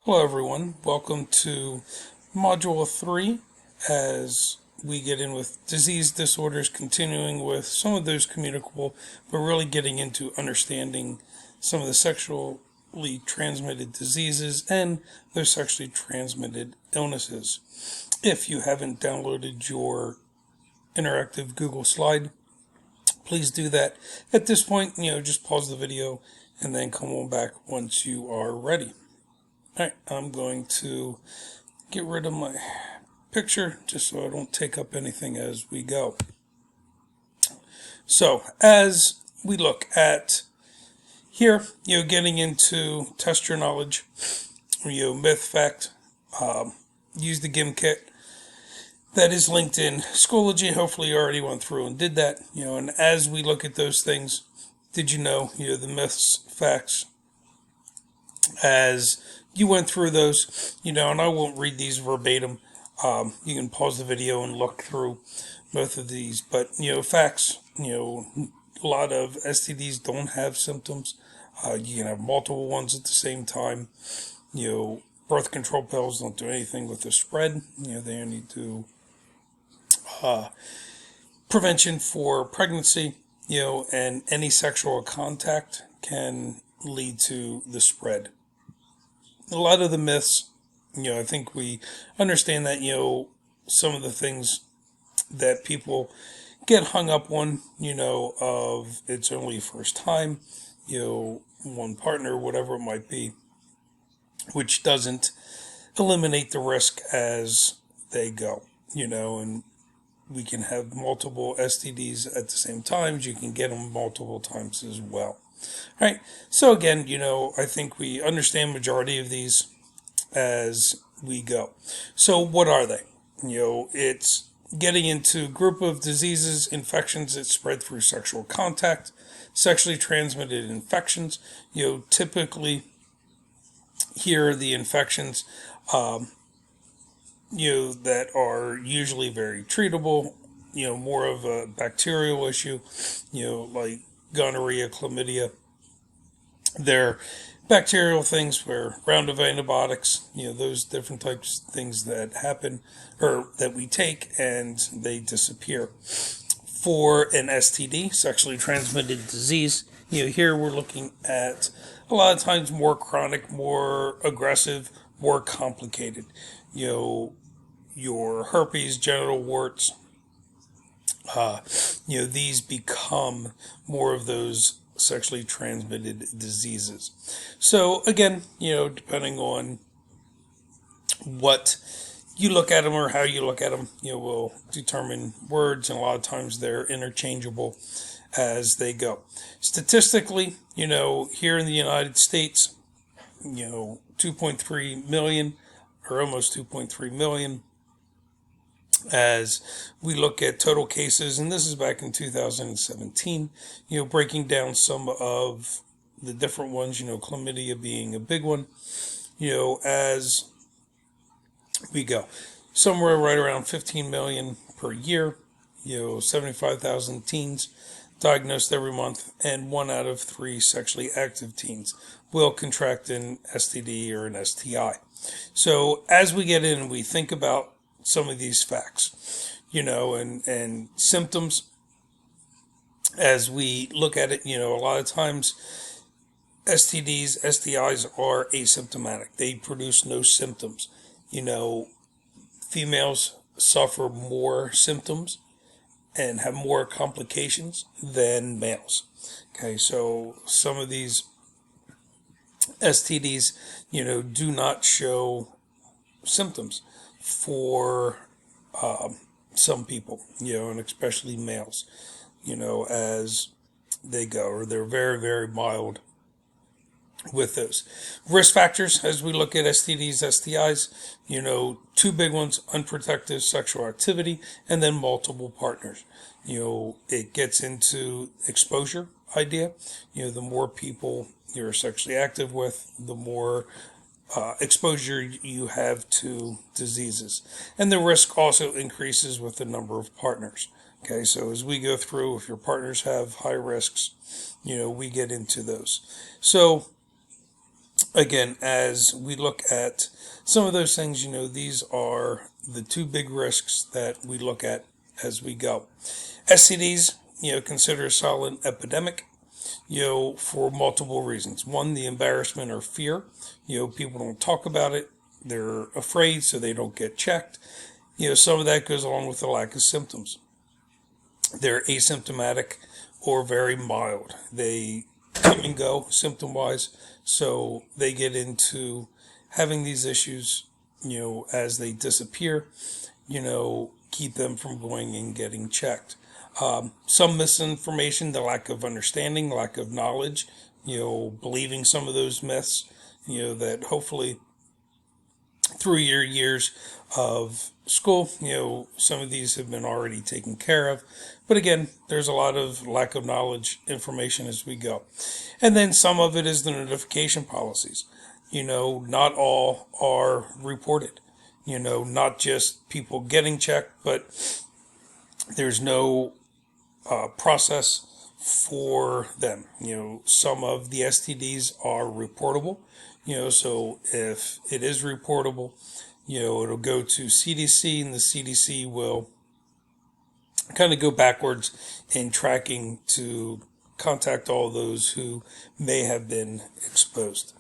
Hello everyone, welcome to Module 3 as we get in with disease disorders, continuing with some of those communicable, but really getting into understanding some of the sexually transmitted diseases and those sexually transmitted illnesses. If you haven't downloaded your interactive Google slide, please do that. At this point, just pause the video and then come on back once you are ready. Alright, I'm going to get rid of my picture just so I don't take up anything as we go. So, as we look at here, getting into test your knowledge, myth, fact, use the GIM kit. That is linked in Schoology. Hopefully you already went through and did that. And as we look at those things, did you know, the myths, facts, as you went through those, and I won't read these verbatim. You can pause the video and look through both of these. But, facts, a lot of STDs don't have symptoms. You can have multiple ones at the same time. Birth control pills don't do anything with the spread. They only do prevention for pregnancy, and any sexual contact can lead to the spread. A lot of the myths, I think we understand that, some of the things that people get hung up on, of it's only first time, one partner, whatever it might be, which doesn't eliminate the risk as they go, and we can have multiple STDs at the same time. You can get them multiple times as well. All right, so again, I think we understand majority of these as we go. So what are they? It's getting into group of diseases, infections that spread through sexual contact, sexually transmitted infections. Typically here are the infections, that are usually very treatable, more of a bacterial issue, like gonorrhea, chlamydia. They're bacterial things where round of antibiotics, those different types of things that happen or that we take and they disappear. For an STD, sexually transmitted disease, here we're looking at a lot of times more chronic, more aggressive, more complicated. Your herpes, genital warts, these become more of those sexually transmitted diseases. So again, depending on what you look at them or how you look at them, will determine words, and a lot of times they're interchangeable as they go. Statistically, here in the United States, 2.3 million or almost 2.3 million. As we look at total cases, and this is back in 2017, breaking down some of the different ones, chlamydia being a big one, as we go. Somewhere right around 15 million per year, 75,000 teens diagnosed every month, and 1 out of 3 sexually active teens will contract an STD or an STI. So as we get in and we think about some of these facts, and symptoms, as we look at it, a lot of times STDs, STIs are asymptomatic. They produce no symptoms. Females suffer more symptoms and have more complications than males. Okay, so some of these STDs, do not show symptoms for some people, and especially males, as they go, or they're very, very mild with those. Risk factors, as we look at STDs, STIs, 2 big ones: unprotected sexual activity, and then multiple partners. It gets into exposure idea. The more people you're sexually active with, the more exposure you have to diseases. And the risk also increases with the number of partners. Okay, so as we go through, if your partners have high risks, we get into those. So again, as we look at some of those things, these are the two big risks that we look at as we go. STDs, consider a silent epidemic, for multiple reasons. One, the embarrassment or fear. People don't talk about it. They're afraid, so they don't get checked. Some of that goes along with the lack of symptoms. They're asymptomatic or very mild. They come and go symptom wise, so they get into having these issues, as they disappear, keep them from going and getting checked. Some misinformation, the lack of understanding, lack of knowledge, believing some of those myths, that hopefully through your years of school, some of these have been already taken care of. But again, there's a lot of lack of knowledge information as we go. And then some of it is the notification policies. Not all are reported. Not just people getting checked, but there's no process for them. Some of the STDs are reportable. So if it is reportable, it'll go to CDC, and the CDC will kind of go backwards in tracking to contact all those who may have been exposed.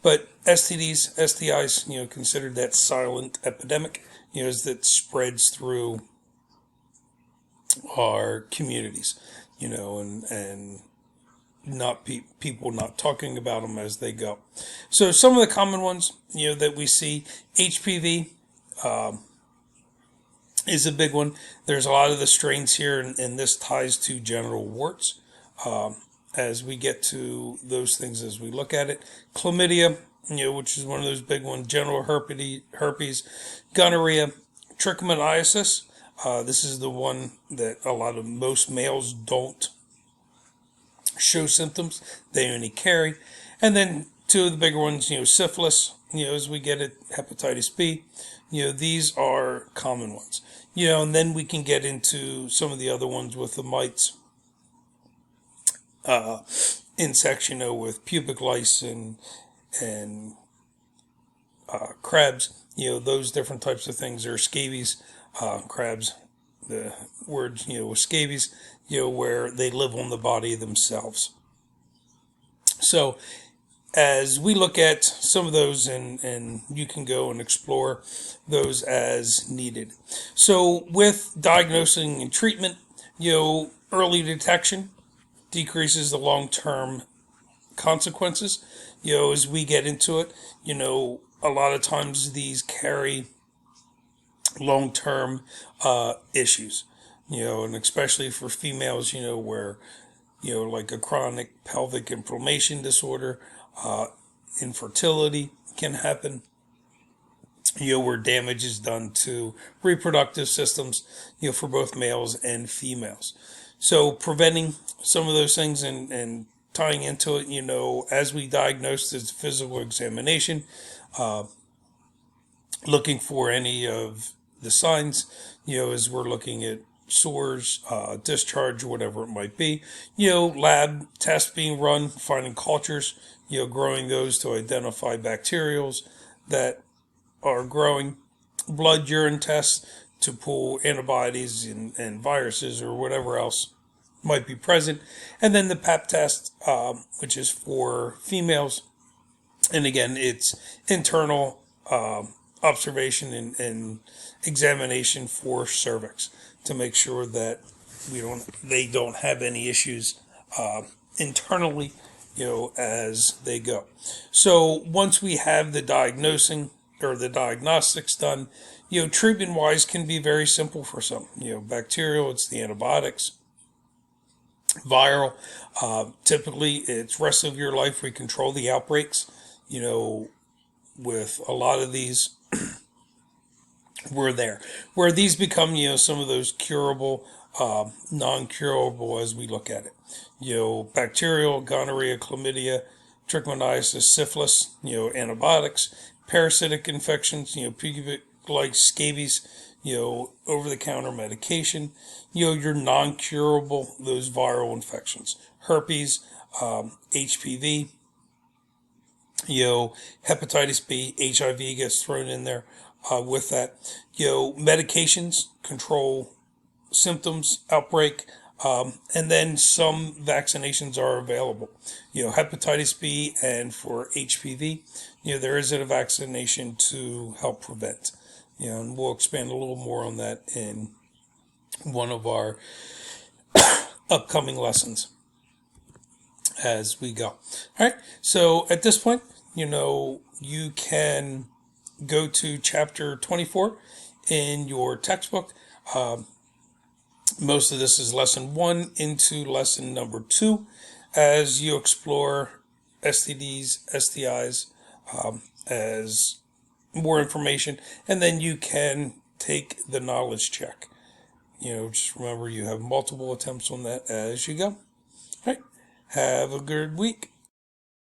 But STDs, STIs, considered that silent epidemic, as that spreads through our communities, and not people not talking about them as they go. So some of the common ones, that we see, HPV is a big one. There's a lot of the strains here, and this ties to genital warts. As we get to those things, as we look at it, chlamydia, which is one of those big ones, genital herpes, gonorrhea, trichomoniasis. This is the one that most males don't show symptoms, they only carry. And then two of the bigger ones, syphilis, as we get it, hepatitis B, these are common ones. And then we can get into some of the other ones with the mites, insects, with pubic lice and crabs, those different types of things, or scabies, crabs, the words, scabies, where they live on the body themselves. So as we look at some of those, and you can go and explore those as needed. So with diagnosing and treatment, early detection decreases the long-term consequences. As we get into it, a lot of times these carry long-term issues, and especially for females, where, like a chronic pelvic inflammation disorder, infertility can happen, where damage is done to reproductive systems, for both males and females. So preventing some of those things, and tying into it, as we diagnose this physical examination, looking for any of the signs, as we're looking at sores, discharge, whatever it might be, lab tests being run, finding cultures, growing those to identify bacterials that are growing, blood urine tests to pull antibodies and viruses or whatever else might be present, and then the pap test, which is for females, and again, it's internal observation and examination for cervix to make sure that they don't have any issues internally, as they go. So once we have the diagnosing or the diagnostics done, treatment wise can be very simple for some. Bacterial, it's the antibiotics. Viral, typically it's rest of your life. We control the outbreaks. With a lot of these, we're there. Where these become, some of those curable, non-curable as we look at it. Bacterial, gonorrhea, chlamydia, trichomoniasis, syphilis, antibiotics, parasitic infections, pubic like scabies, over-the-counter medication, your non-curable, those viral infections, herpes, HPV, Hepatitis B, HIV gets thrown in there with that. Medications control symptoms, outbreak, and then some vaccinations are available. Hepatitis B and for HPV, there isn't a vaccination to help prevent. And we'll expand a little more on that in one of our upcoming lessons as we go. All right. So at this point, you can go to chapter 24 in your textbook. Most of this is lesson 1 into lesson number 2 as you explore STDs, STIs, as more information, and then you can take the knowledge check. Just remember you have multiple attempts on that as you go. All right. Have a good week.